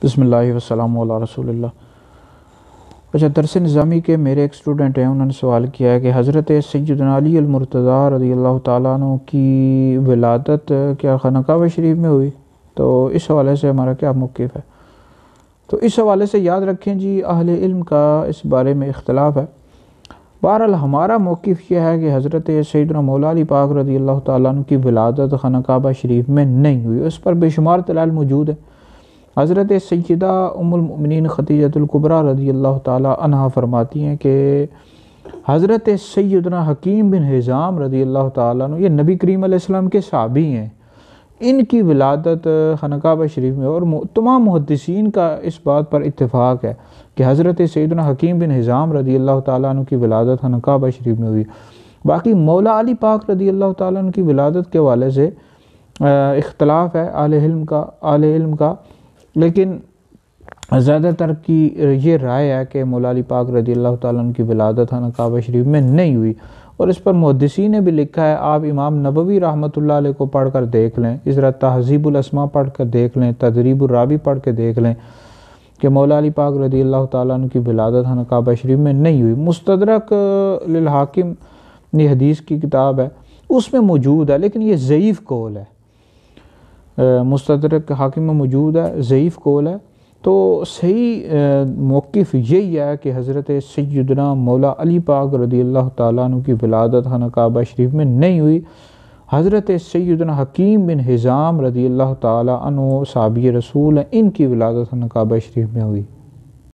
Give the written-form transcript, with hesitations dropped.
بسم اللہ والسلام علی رسول اللہ۔ اچھا، درس نظامی کے میرے ایک اسٹوڈنٹ ہیں، انہوں نے سوال کیا ہے کہ حضرت سیدنا علی المرتضیٰ رضی اللہ تعالیٰ عنہ کی ولادت کیا خانہ کعبہ شریف میں ہوئی؟ تو اس حوالے سے ہمارا کیا موقف ہے؟ تو اس حوالے سے یاد رکھیں جی، اہل علم کا اس بارے میں اختلاف ہے۔ بہرحال ہمارا موقف یہ ہے کہ حضرت سیدنا مولا علی پاک رضی اللہ تعالیٰ عنہ کی ولادت خانہ کعبہ شریف میں نہیں ہوئی، اس پر بے شمار دلائل موجود ہیں۔ حضرت سیدہ ام المؤمنین خدیجہ الکبریٰ رضی اللہ تعالیٰ عنہ فرماتی ہیں کہ حضرت سیدنا حکیم بن حزام رضی اللہ تعالیٰ عنہ، یہ نبی کریم علیہ السلام کے صحابی ہیں، ان کی ولادت خانہ کعبہ شریف میں، اور تمام محدثین کا اس بات پر اتفاق ہے کہ حضرت سیدنا حکیم بن حزام رضی اللہ تعالیٰ عنہ کی ولادت خانہ کعبہ شریف میں ہوئی۔ باقی مولا علی پاک رضی اللہ تعالیٰ عنہ کی ولادت کے حوالے سے اختلاف ہے اہل علم کا، لیکن زیادہ تر کی یہ رائے ہے کہ مولا علی پاک رضی اللہ تعالیٰ عنہ کی ولادت خانہ کعبہ شریف میں نہیں ہوئی، اور اس پر محدثین نے بھی لکھا ہے۔ آپ امام نووی رحمۃ اللہ علیہ کو پڑھ کر دیکھ لیں، اس طرح تہذیب الاسماء پڑھ کر دیکھ لیں، تدریب الراوی پڑھ کے دیکھ لیں کہ مولا علی پاک رضی اللہ تعالیٰ عنہ کی ولادت خانہ کعبہ شریف میں نہیں ہوئی۔ مستدرک للحاکم یہ حدیث کی کتاب ہے، اس میں موجود ہے، لیکن یہ ضعیف قول ہے۔ مستدرک حاکم میں موجود ہے، ضعیف قول ہے۔ تو صحیح موقف یہی ہے کہ حضرت سیدنا مولا علی پاک رضی اللہ تعالیٰ عنہ کی ولادت خانہ کعبہ شریف میں نہیں ہوئی، حضرت سیدنا حکیم بن حزام رضی اللہ تعالیٰ عنہ صحابی رسول ہیں، ان کی ولادت خانہ کعبہ شریف میں ہوئی۔